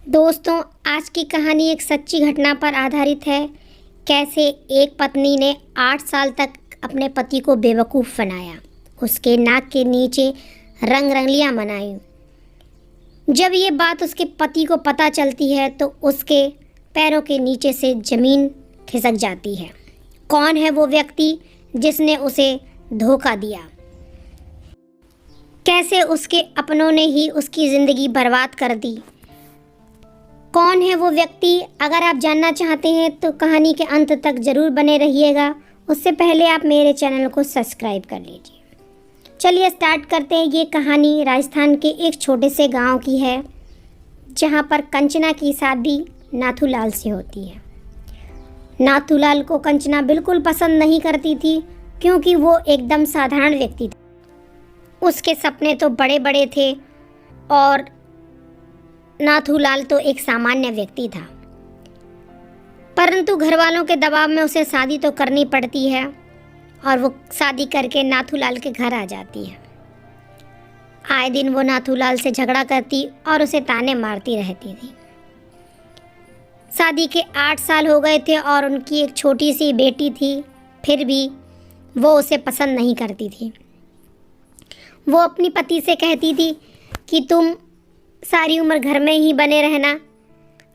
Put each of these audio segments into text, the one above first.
दोस्तों, आज की कहानी एक सच्ची घटना पर आधारित है। कैसे एक पत्नी ने 8 साल तक अपने पति को बेवकूफ़ बनाया, उसके नाक के नीचे रंग रंगलियां बनाई। जब ये बात उसके पति को पता चलती है तो उसके पैरों के नीचे से ज़मीन खिसक जाती है। कौन है वो व्यक्ति जिसने उसे धोखा दिया? कैसे उसके अपनों ने ही उसकी ज़िंदगी बर्बाद कर दी? कौन है वो व्यक्ति? अगर आप जानना चाहते हैं तो कहानी के अंत तक ज़रूर बने रहिएगा। उससे पहले आप मेरे चैनल को सब्सक्राइब कर लीजिए। चलिए स्टार्ट करते हैं। ये कहानी राजस्थान के एक छोटे से गांव की है, जहां पर कंचना की शादी नाथूलाल से होती है। नाथूलाल को कंचना बिल्कुल पसंद नहीं करती थी, क्योंकि वो एकदम साधारण व्यक्ति था। उसके सपने तो बड़े बड़े थे और नाथूलाल तो एक सामान्य व्यक्ति था। परंतु घर वालों के दबाव में उसे शादी तो करनी पड़ती है और वो शादी करके नाथूलाल के घर आ जाती है। आए दिन वो नाथूलाल से झगड़ा करती और उसे ताने मारती रहती थी। शादी के 8 साल हो गए थे और उनकी एक छोटी सी बेटी थी, फिर भी वो उसे पसंद नहीं करती थी। वो अपनी पति से कहती थी कि तुम सारी उम्र घर में ही बने रहना,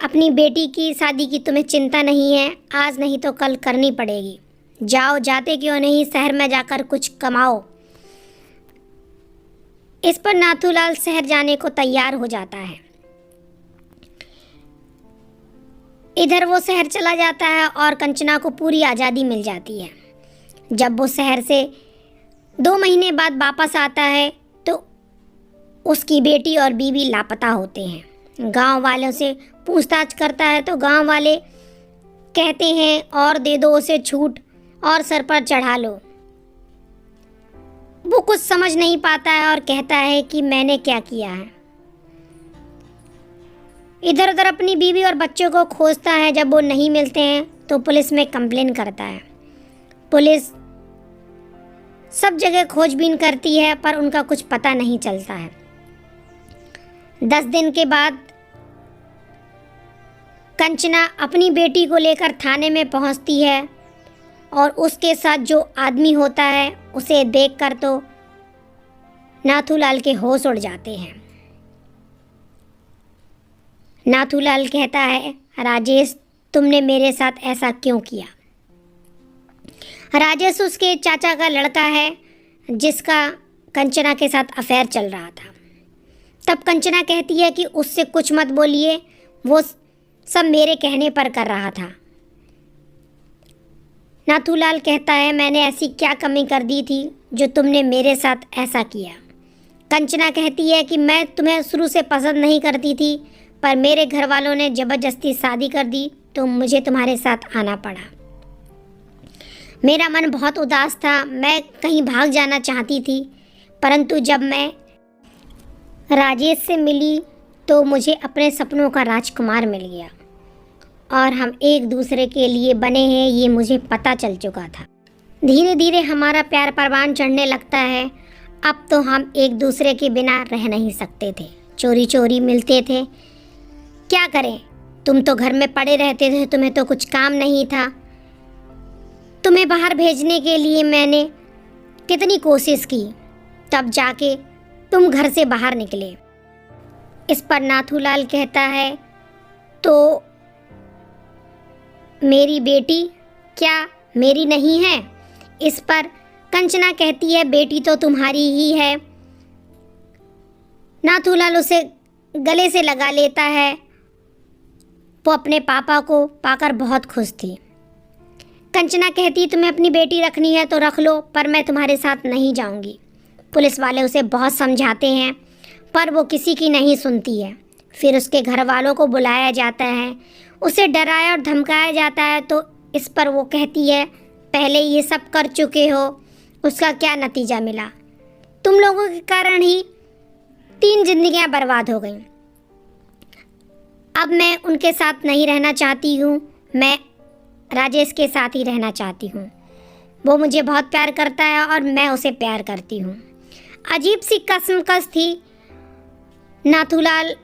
अपनी बेटी की शादी की तुम्हें चिंता नहीं है, आज नहीं तो कल करनी पड़ेगी। जाओ, जाते क्यों नहीं शहर में जाकर कुछ कमाओ। इस पर नाथूलाल शहर जाने को तैयार हो जाता है। इधर वो शहर चला जाता है और कंचना को पूरी आज़ादी मिल जाती है। जब वो शहर से 2 महीने बाद वापस आता है तो उसकी बेटी और बीवी लापता होते हैं। गांव वालों से पूछताछ करता है तो गांव वाले कहते हैं और दे दो उसे छूट और सर पर चढ़ा लो। वो कुछ समझ नहीं पाता है और कहता है कि मैंने क्या किया है। इधर उधर अपनी बीवी और बच्चों को खोजता है। जब वो नहीं मिलते हैं तो पुलिस में कंप्लेन करता है। पुलिस सब जगह खोजबीन करती है पर उनका कुछ पता नहीं चलता है। 10 दिन के बाद कंचना अपनी बेटी को लेकर थाने में पहुंचती है और उसके साथ जो आदमी होता है उसे देखकर तो नाथूलाल के होश उड़ जाते हैं। नाथूलाल कहता है, राजेश, तुमने मेरे साथ ऐसा क्यों किया? राजेश उसके चाचा का लड़का है जिसका कंचना के साथ अफेयर चल रहा था। तब कंचना कहती है कि उससे कुछ मत बोलिए, वो सब मेरे कहने पर कर रहा था। नाथूलाल कहता है, मैंने ऐसी क्या कमी कर दी थी जो तुमने मेरे साथ ऐसा किया? कंचना कहती है कि मैं तुम्हें शुरू से पसंद नहीं करती थी, पर मेरे घर वालों ने ज़बरदस्ती शादी कर दी तो मुझे तुम्हारे साथ आना पड़ा। मेरा मन बहुत उदास था, मैं कहीं भाग जाना चाहती थी, परंतु जब मैं राजेश से मिली तो मुझे अपने सपनों का राजकुमार मिल गया और हम एक दूसरे के लिए बने हैं, ये मुझे पता चल चुका था। धीरे धीरे हमारा प्यार परवान चढ़ने लगता है। अब तो हम एक दूसरे के बिना रह नहीं सकते थे। चोरी चोरी मिलते थे। क्या करें, तुम तो घर में पड़े रहते थे, तुम्हें तो कुछ काम नहीं था। तुम्हें बाहर भेजने के लिए मैंने कितनी कोशिश की, तब जाके तुम घर से बाहर निकले। इस पर नाथूलाल कहता है, तो मेरी बेटी क्या मेरी नहीं है? इस पर कंचना कहती है, बेटी तो तुम्हारी ही है। नाथूलाल उसे गले से लगा लेता है। वो अपने पापा को पाकर बहुत खुश थी। कंचना कहती, तुम्हें अपनी बेटी रखनी है तो रख लो, पर मैं तुम्हारे साथ नहीं जाऊंगी। पुलिस वाले उसे बहुत समझाते हैं पर वो किसी की नहीं सुनती है। फिर उसके घर वालों को बुलाया जाता है, उसे डराया और धमकाया जाता है। तो इस पर वो कहती है, पहले ये सब कर चुके हो, उसका क्या नतीजा मिला? तुम लोगों के कारण ही 3 जिंदगियां बर्बाद हो गईं। अब मैं उनके साथ नहीं रहना चाहती हूँ, मैं राजेश के साथ ही रहना चाहती हूँ। वो मुझे बहुत प्यार करता है और मैं उसे प्यार करती हूँ। अजीब सी कशमकश थी। नाथूलाल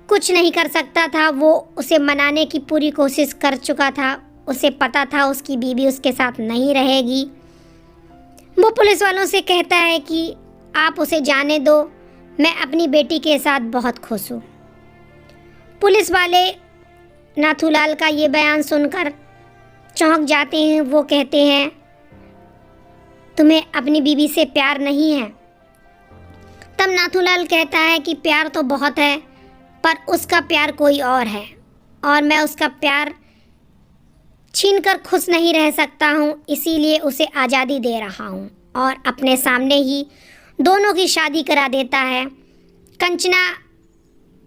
कुछ नहीं कर सकता था। वो उसे मनाने की पूरी कोशिश कर चुका था। उसे पता था उसकी बीवी उसके साथ नहीं रहेगी। वो पुलिस वालों से कहता है कि आप उसे जाने दो, मैं अपनी बेटी के साथ बहुत खुश हूँ। पुलिस वाले नाथूलाल का ये बयान सुनकर चौंक जाते हैं। वो कहते हैं, तुम्हें अपनी बीवी से प्यार नहीं है? तब नाथूलाल कहता है कि प्यार तो बहुत है, पर उसका प्यार कोई और है और मैं उसका प्यार छीनकर खुश नहीं रह सकता हूँ, इसीलिए उसे आज़ादी दे रहा हूँ। और अपने सामने ही दोनों की शादी करा देता है। कंचना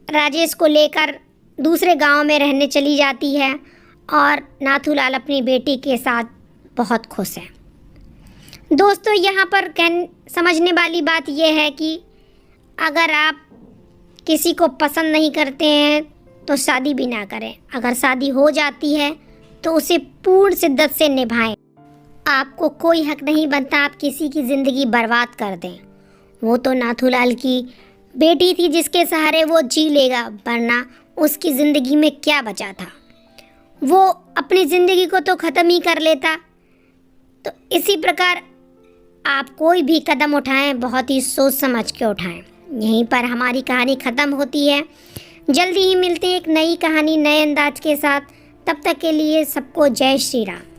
राजेश को लेकर दूसरे गांव में रहने चली जाती है और नाथूलाल अपनी बेटी के साथ बहुत खुश है। दोस्तों, यहाँ पर समझने वाली बात यह है कि अगर आप किसी को पसंद नहीं करते हैं तो शादी भी ना करें। अगर शादी हो जाती है तो उसे पूर्ण शिद्दत से निभाएं। आपको कोई हक नहीं बनता आप किसी की ज़िंदगी बर्बाद कर दें। वो तो नाथूलाल की बेटी थी जिसके सहारे वो जी लेगा, वरना उसकी ज़िंदगी में क्या बचा था। वो अपनी ज़िंदगी को तो ख़त्म ही कर लेता। तो इसी प्रकार आप कोई भी कदम उठाएं, बहुत ही सोच समझ के उठाएं। यहीं पर हमारी कहानी ख़त्म होती है। जल्दी ही मिलते हैं एक नई कहानी नए अंदाज के साथ। तब तक के लिए सबको जय श्री राम।